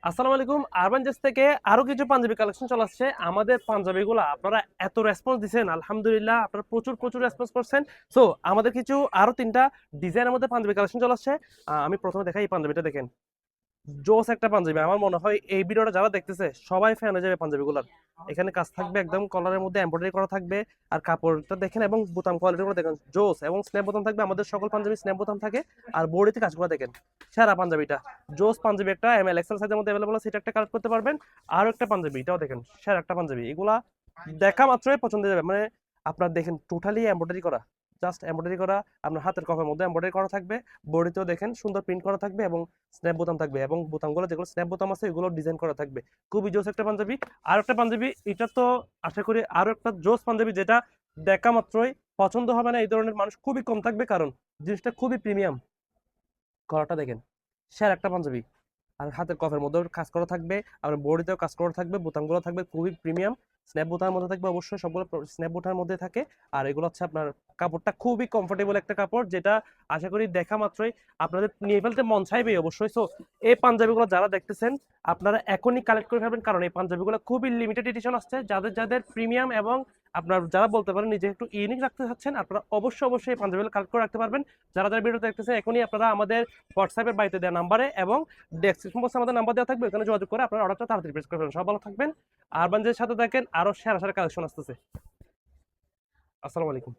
আসসালামু আলাইকুম। Urban JS থেকে আরো কিছু পাঞ্জাবি কালেকশন চলে আসছে। আমাদের পাঞ্জাবিগুলো আপনারা এত রেসপন্স দিচ্ছেন, আলহামদুলিল্লাহ আপনারা প্রচুর প্রচুর রেসপন্স করছেন। সো আমাদের কিছু আরো 3টা ডিজাইনের মধ্যে পাঞ্জাবি কালেকশন চলে আসছে। আমি প্রথমে দেখাই এই পাঞ্জাবিটা দেখেন। জোস একটা পাঞ্জাবি। আমার মনে হয় এই ভিডিওটা যারা দেখতেছে সবাই ফ্যান হয়ে যাবে পাঞ্জাবিগুলোর। এখানে কাজ থাকবে, একদম কলারের মধ্যে এমব্রয়ডারি করা থাকবে। আর কাপড়টা দেখেন এবং বোতাম কোয়ালিটিগুলো দেখেন জোস, এবং স্ন্যাপ বোতাম থাকবে। আমাদের সকল পাঞ্জাবি স্ন্যাপ বোতাম থাকে। আর বডিতে কাজগুলো দেখেন, সেরা পাঞ্জাবিটা। জোস পাঞ্জাবি একটা এম এল এক্সেল সাইজের মধ্যে अवेलेबल আছে, সেটা একটা কালেক্ট করতে পারবেন। আর একটা পাঞ্জাবি, এটাও দেখেন সেরা একটা পাঞ্জাবি। এগুলা দেখা মাত্রই পছন্দ হয়ে যাবে। মানে আপনার দেখেন টোটালি এমব্রয়ডারি করা, জাস্ট এমব্রয়ডারি করা। আপনার হাতের কফের মধ্যে এমব্রয়ডারি করা থাকবে। বডিতেও দেখেন সুন্দর প্রিন্ট করা থাকবে, এবং স্ন্যাপ বোতাম থাকবে, এবং বোতামগুলো যেগুলো স্ন্যাপ বোতাম আছে এগুলো ডিজাইন করা থাকবে। খুবই জোস একটা পাঞ্জাবি। আর একটা পাঞ্জাবি, এটা তো আশা করি আরো একটা জোস পাঞ্জাবি, যেটা দেখা মাত্রই পছন্দ হবে না এই ধরনের মানুষ খুবই কম থাকবে, কারণ জিনিসটা খুবই প্রিমিয়াম। কলারটা দেখেন, সেরা একটা পাঞ্জাবি। আর হাতের কফের মধ্যেও কাজ করা থাকবে, আর বডিতেও কাজ করা থাকবে, বোতামগুলো থাকবে খুবই প্রিমিয়াম। স্ন্যাপ বোতামের মধ্যে থাকবে, অবশ্যই সবগুলো স্ন্যাপ বোতামের মধ্যে থাকে। আর এগুলো হচ্ছে আপনার কাপড়টা খুবই কমফোর্টেবল একটা কাপড়, যেটা আশা করি দেখা মাত্রই আপনাদের নিয়ে ফেলতে মন চাইবে অবশ্যই। সো এই পাঞ্জাবিগুলো যারা দেখতেছেন আপনারা এখনই কালেক্ট করে ফেলবেন, কারণ এই পাঞ্জাবিগুলো খুবই লিমিটেড এডিশন আসছে। যাদের যাদের প্রিমিয়াম এবং আপনার যারা বলতে পারেন নিজে একটু ইউনিক রাখতে চাচ্ছেন, আপনারা অবশ্যই অবশ্যই এই পাঞ্জাবিগুলো কালেক্ট করে রাখতে পারবেন। যারা যারা ভিডিও দেখতেছেন এখনই আপনারা আমাদের হোয়াটসঅ্যাপের বাড়িতে দেওয়া নাম্বারে এবং ডেসক্রিপশন বক্সে আমাদের নাম্বার দেওয়া থাকবে, ওখানে যোগাযোগ করে আপনারা অর্ডারটা তাড়াতাড়ি প্লেস করে ফেলুন। সব ভালো থাকবেন। আরবান জের সাথে দেখেন আরো সেরা সেরা কালেকশন আসতেছে। আসসালামু আলাইকুম।